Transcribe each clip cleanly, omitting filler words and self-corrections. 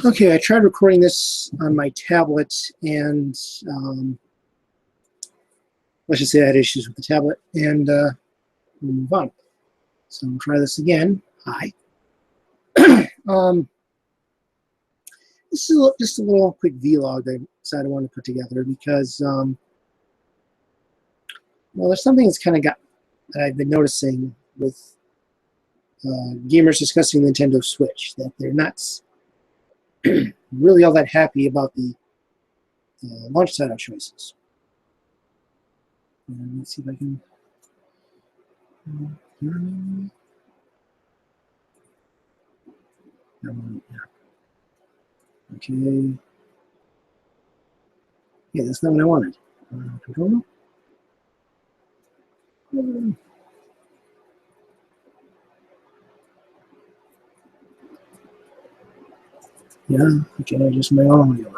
Okay, I tried recording this on my tablet, and let's just say I had issues with the tablet, and we'll move on. So I'll try this again. Hi. um, this is just a little quick vlog that I decided I wanted to put together because, well, there's something that's kind of got that I've been noticing with gamers discussing the Nintendo Switch, that they're not really all that happy about the launch title choices. Let's see if I can. Okay. Yeah, that's not what I wanted. Controller? Yeah, okay, just my audio.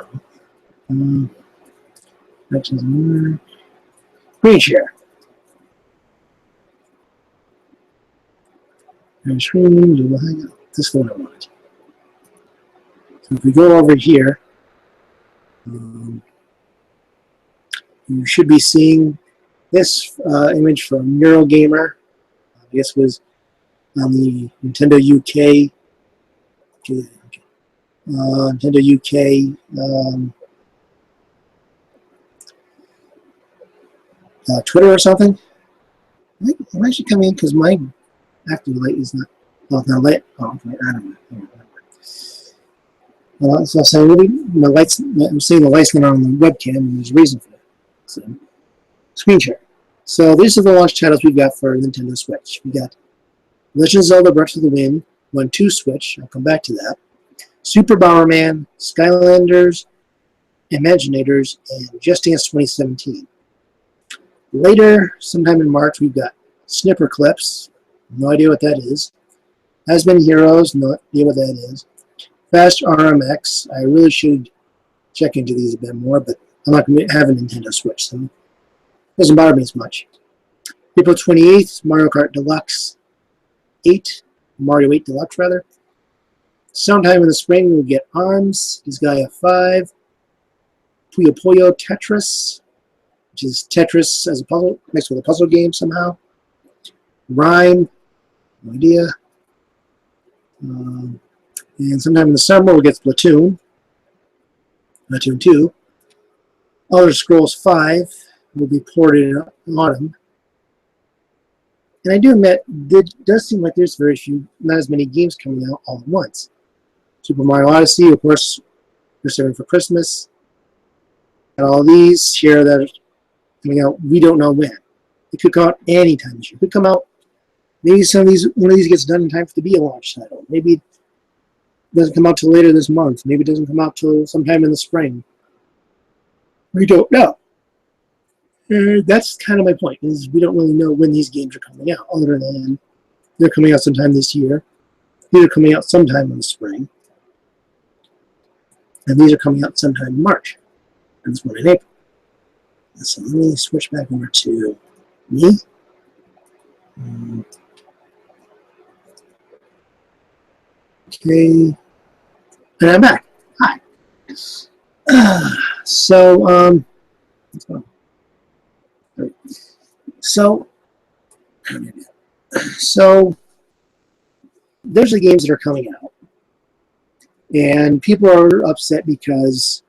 Actions more. Screen share. And screen, do hangout. This is what I wanted. So if we go over here, you should be seeing this image from Eurogamer. I guess it was on the Nintendo UK. Nintendo UK Twitter or something. I'm actually coming in because my active light is not. Well, not lit. Oh, I don't know. Well, so I'm saying maybe my lights. I'm seeing the lights not on the webcam, and there's a reason for that. So, screen share. So these are the launch titles we've got for Nintendo Switch. We got Legend of Zelda: Breath of the Wind 1-2 Switch. I'll come back to that. Super Bomberman, Skylanders, Imaginators, and Just Dance 2017. Later, sometime in March, we've got Snipper Clips. No idea what that is. Has Been Heroes. No idea what that is. Fast RMX. I really should check into these a bit more, but I'm not going to have a Nintendo Switch, so it doesn't bother me as much. April 28th, Mario Kart Deluxe 8. Mario 8 Deluxe, rather. Sometime in the spring, we'll get ARMS, Disgaea 5. Puyo Puyo Tetris, which is Tetris as a puzzle, mixed with a puzzle game somehow. Rhyme, no idea. And sometime in the summer, we'll get Splatoon 2. Elder Scrolls 5 will be ported in autumn. And I do admit, it does seem like there's not as many games coming out all at once. Super Mario Odyssey, of course, we're serving for Christmas. And all these here that are coming out, we don't know when. It could come out anytime this year. It could come out, maybe one of these gets done in time for to be a launch title. Maybe it doesn't come out till later this month. Maybe it doesn't come out till sometime in the spring. We don't know. That's kind of my point, is we don't really know when these games are coming out, other than they're coming out sometime this year. These are coming out sometime in the spring. And these are coming out sometime in March. And this one in April. So let me switch back over to me. Okay. And I'm back. Hi. So there's the games that are coming out. And people are upset because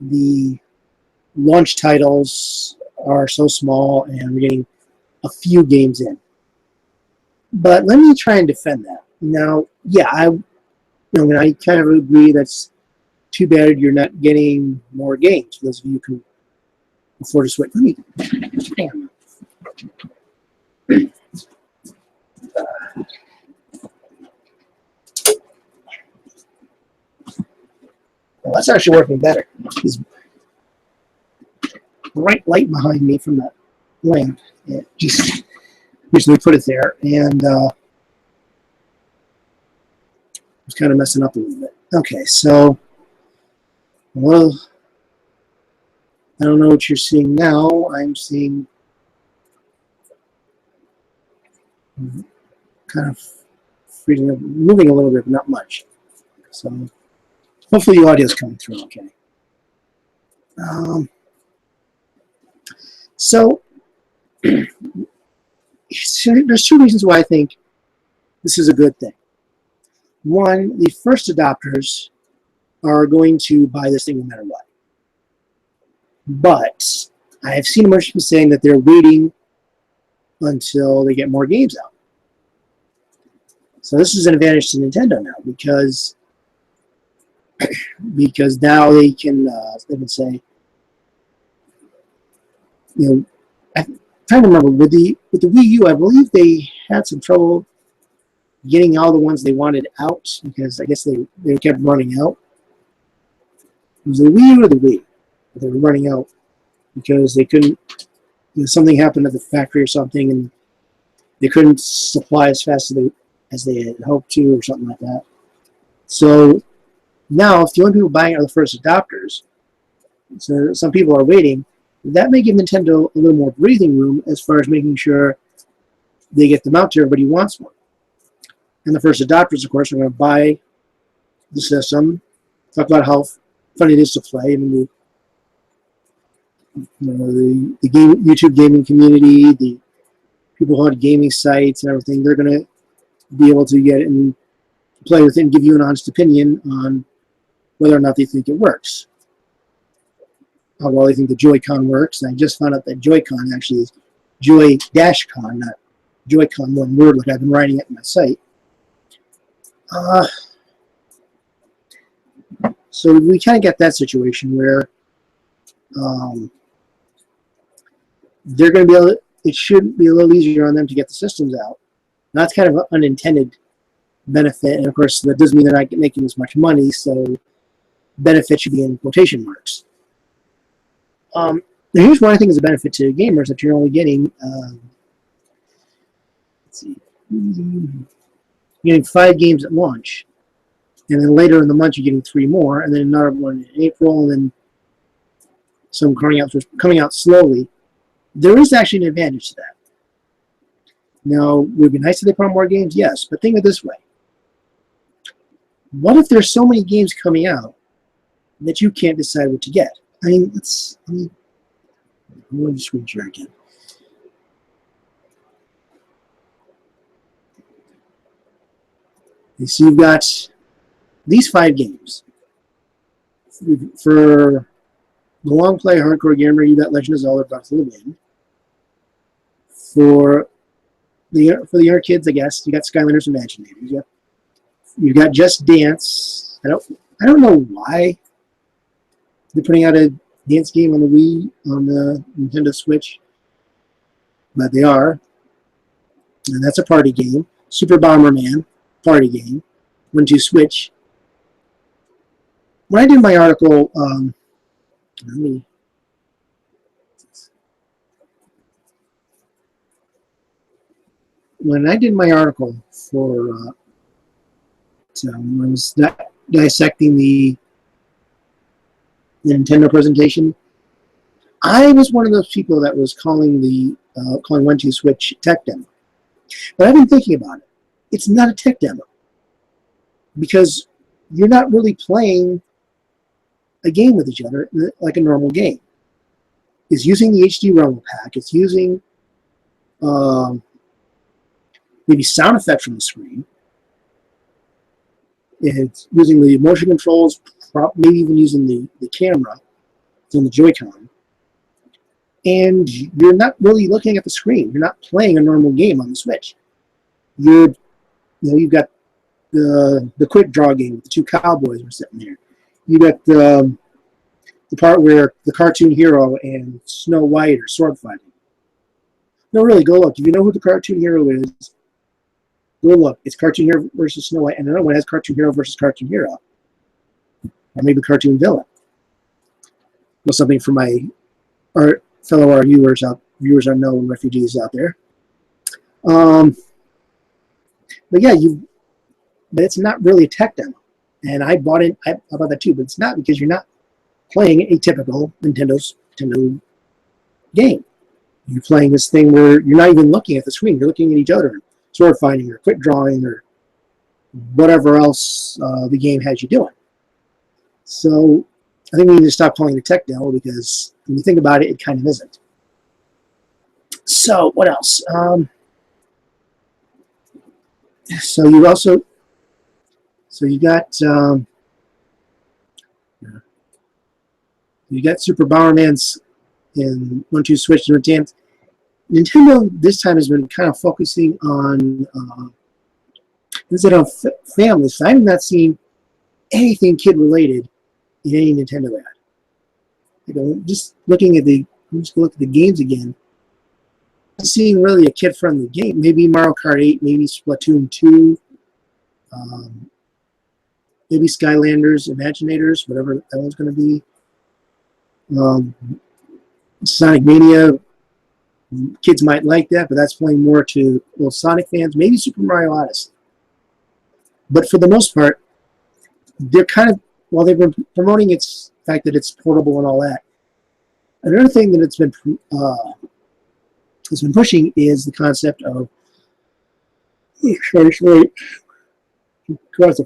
the launch titles are so small and we're getting a few games in. But let me try and defend that. Now, yeah, I kind of agree that's too bad you're not getting more games. For those of you who can afford to switch. Let me damn. Well, that's actually working better. There's bright light behind me from that lamp. It just usually put it there, and it's kind of messing up a little bit. Okay, so, well, I don't know what you're seeing now. I'm seeing kind of moving a little bit, but not much. So Hopefully the audio is coming through okay. So there's two reasons why I think this is a good thing. One, the first adopters are going to buy this thing no matter what. But I have seen most people saying that they're waiting until they get more games out. So this is an advantage to Nintendo now because now they can say, you know, I'm trying to remember with the Wii U, I believe they had some trouble getting all the ones they wanted out because I guess they kept running out. Was it the Wii U or the Wii? They were running out because they couldn't. Something happened at the factory or something, and they couldn't supply as fast as they had hoped to, or something like that. So now, if the only people buying it are the first adopters, so some people are waiting, that may give Nintendo a little more breathing room as far as making sure they get them out to everybody who wants one. And the first adopters, of course, are going to buy the system, talk about how fun it is to play. I mean, the YouTube gaming community, the people who have gaming sites and everything, they're going to be able to get it and play with it and give you an honest opinion on whether or not they think it works. How well they think the Joy-Con works. And I just found out that Joy-Con actually is Joy-Con, not Joy-Con, one word, like I've been writing it in my site. So we kind of get that situation where they're going to be able to, it should be a little easier on them to get the systems out. That's kind of an unintended benefit, and of course that doesn't mean they're not making as much money, so benefit should be in quotation marks. Here's what I think is a benefit to gamers, that you're only getting, let's see, you're getting 5 games at launch, and then later in the month you're getting 3 more, and then another one in April, and then some coming out slowly. There is actually an advantage to that. Now, would it be nice if they put on more games? Yes, but think of it this way. What if there's so many games coming out that you can't decide what to get? I mean, I'm going to screen share again. You see, you've got these 5 games. For the long play hardcore gamer, you got Legend of Zelda: Breath of the Wild. For the younger kids, I guess, you got Skylanders Imaginators. You've got Just Dance. I don't know why they're putting out a dance game on the Wii, on the Nintendo Switch, but they are. And that's a party game. Super Bomberman, party game. Went to Switch. When I did my article, when I did my article for when I was dissecting the Nintendo presentation, I was one of those people that was calling Went to Switch tech demo. But I've been thinking about it. It's not a tech demo because you're not really playing a game with each other like a normal game. It's using the HD Rumble Pack. It's using maybe sound effects from the screen. It's using the motion controls, maybe even using the camera from the Joy-Con. And you're not really looking at the screen. You're not playing a normal game on the Switch. You've got the quick draw game with the 2 cowboys are sitting there. You got the part where the cartoon hero and Snow White are sword fighting. No, really, go look. If you know who the cartoon hero is, go look. It's Cartoon Hero versus Snow White, and another one has Cartoon Hero versus Cartoon Hero, or maybe Cartoon Villain. Well, something for my fellow viewers unknown refugees out there. But yeah, but it's not really a tech demo. And I bought that too, but it's not, because you're not playing a typical Nintendo game. You're playing this thing where you're not even looking at the screen. You're looking at each other, sword fighting or quick drawing or whatever else the game has you doing. So I think we need to stop calling it a tech demo, because when you think about it, it kind of isn't. So what else? So you also, so you got Super Bomberman's in 1-2 Switch and Nintendo. Nintendo this time has been kind of focusing on instead of families. So I have not seen anything kid related in any Nintendo ad. You know, just looking at the games again, I'm seeing really a kid-friendly game. Maybe Mario Kart 8, maybe Splatoon 2, maybe Skylanders, Imaginators, whatever that one's going to be. Sonic Mania, kids might like that, but that's playing more to old Sonic fans. Maybe Super Mario Odyssey. But for the most part, they're kind of, while they've been promoting its fact that it's portable and all that, another thing that it's been pushing is the concept of, the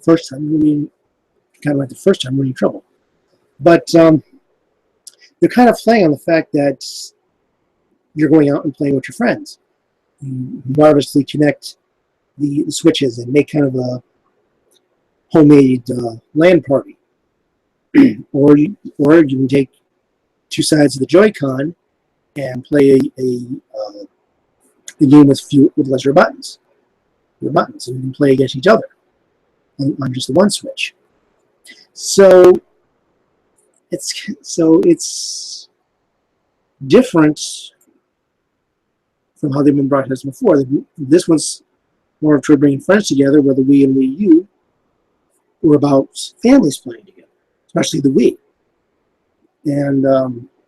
first time, kind of like the first time, we're in trouble. But they're kind of playing on the fact that you're going out and playing with your friends. You wirelessly connect the switches and make kind of a homemade LAN party. or you can take two sides of the Joy-Con and play a game with lesser buttons. And you can play against each other on just the one switch. So it's different from how they've been broadcast before. This one's more of bringing friends together, where the Wii and Wii U were about families playing together, especially the Wii. And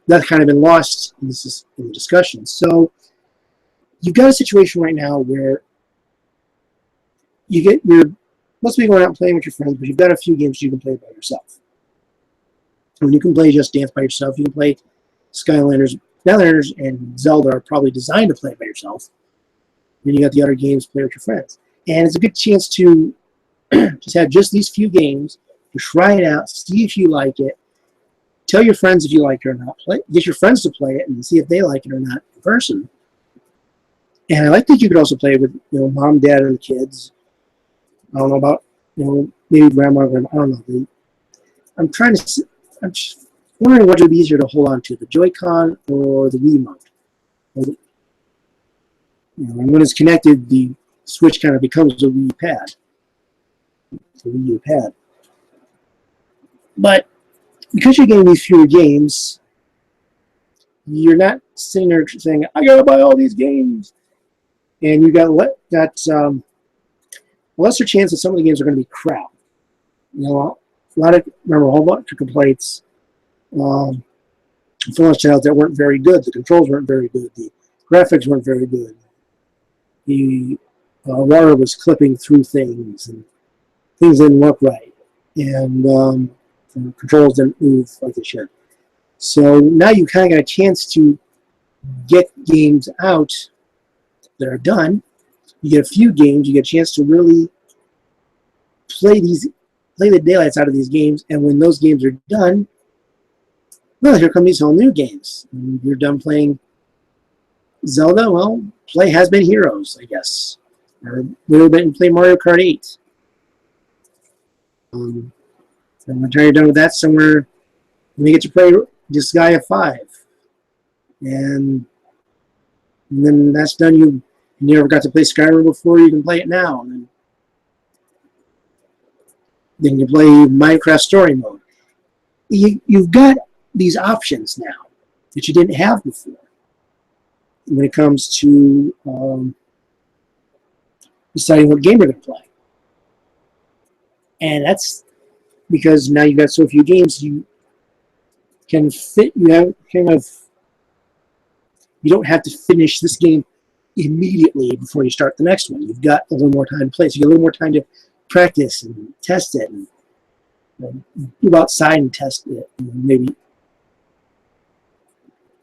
that's kind of been lost in the discussion. So you've got a situation right now where you're supposed to be going out and playing with your friends, but you've got a few games you can play by yourself. And you can play Just Dance by yourself. You can play Skylanders and Zelda are probably designed to play by yourself. Then you got the other games to play with your friends. And it's a good chance to just have just these few games, to try it out, see if you like it, tell your friends if you like it or not, get your friends to play it and see if they like it or not in person. And I like that you could also play it with mom, dad, and the kids. I don't know about maybe grandma, I don't know. I'm just wondering what would be easier to hold on to, the Joy-Con or the Wiimote. And when it's connected, the Switch kind of becomes a Wii pad, the Wii U pad. But because you're getting these fewer games, you're not sitting there saying, "I gotta buy all these games," and you got a lesser chance that some of the games are going to be crap. A whole bunch of complaints from Launch Titles that weren't very good. The controls weren't very good. The graphics weren't very good. The water was clipping through things, and things didn't look right, and the controls didn't move like they should. So now you kind of got a chance to get games out that are done. You get a few games, you get a chance to really play the daylights out of these games, and when those games are done, well, here come these whole new games. And you're done playing Zelda, well, play Has-Been Heroes, I guess. Or a little bit and play Mario Kart 8. And by the time you're done with that, somewhere you get to play Disgaea 5. And then that's done. You never got to play Skyrim before, you can play it now. And then you play Minecraft Story Mode. You've got these options now that you didn't have before when it comes to deciding what game you're going to play. And that's because now you've got so few games, you can fit, you don't have to finish this game immediately before you start the next one. You've got a little more time to play, so you get a little more time to practice and test it, and go outside and test it, maybe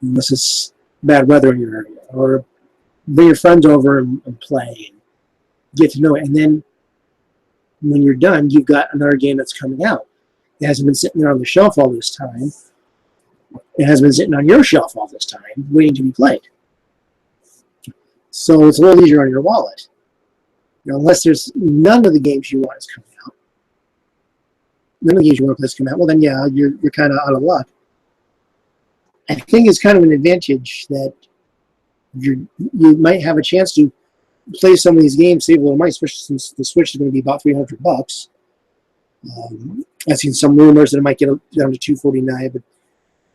unless it's bad weather in your area, or bring your friends over and play and get to know it. And then when you're done, you've got another game that's coming out. It hasn't been sitting there on the shelf all this time. It has been sitting on your shelf all this time, waiting to be played. So it's a little easier on your wallet. Unless there's none of the games you want is coming out. None of the games you want to play is coming out. Well, then, yeah, you're kind of out of luck. I think it's kind of an advantage that you might have a chance to play some of these games, save a little money, especially since the Switch is going to be about $300. I've seen some rumors that it might get down to $249, but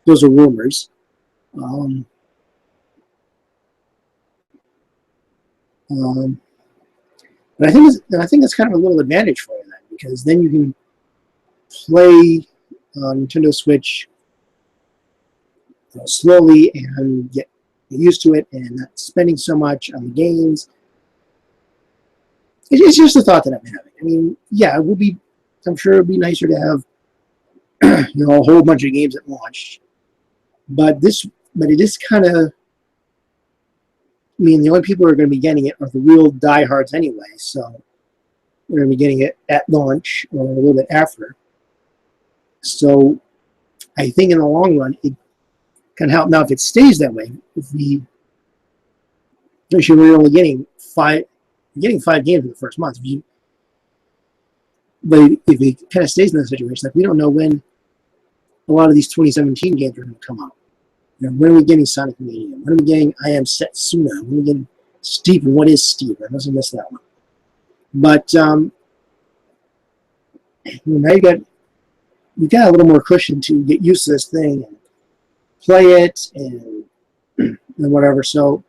those are rumors. But I think that's kind of a little advantage for you then, because then you can play Nintendo Switch slowly and get used to it, and not spending so much on the games. It's just a thought that I'm having. I mean, yeah, it would be. I'm sure it would be nicer to have a whole bunch of games at launch, but it is kind of. I mean, the only people who are going to be getting it are the real diehards anyway, so they're going to be getting it at launch or a little bit after. So I think in the long run, it can help. Now, if it stays that way, we're only getting five games in the first month. But if it kind of stays in that situation, like we don't know when a lot of these 2017 games are going to come out. When are we getting Sonic Mania? When are we getting I Am Setsuna? When are we getting Steve? And what is Steve? I must have missed that one. But now you've got a little more cushion to get used to this thing and play it and whatever. So,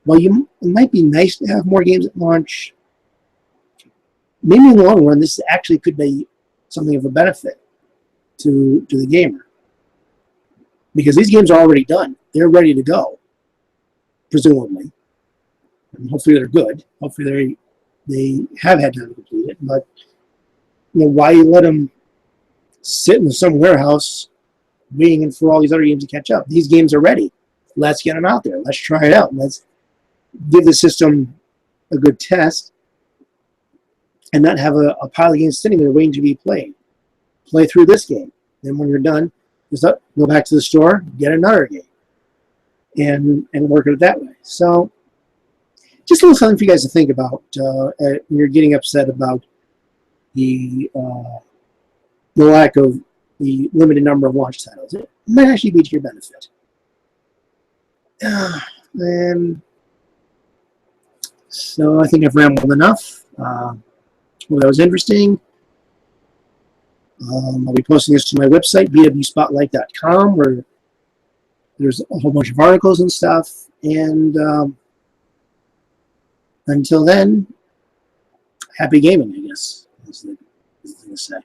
while it might be nice to have more games at launch, maybe in the long run, this actually could be something of a benefit to the gamer. Because these games are already done. They're ready to go, presumably. And hopefully they're good. Hopefully they have had time to complete it. But why you let them sit in some warehouse waiting for all these other games to catch up? These games are ready. Let's get them out there. Let's try it out. Let's give the system a good test and not have a pile of games sitting there waiting to be played. Play through this game. Then when you're done, just go back to the store, get another game, and work it that way. So, just a little something for you guys to think about when you're getting upset about the lack of the limited number of launch titles. It might actually be to your benefit. And so I think I've rambled enough. Well, that was interesting. I'll be posting this to my website, bwspotlight.com, where there's a whole bunch of articles and stuff. And until then, happy gaming, I guess, is the thing to say.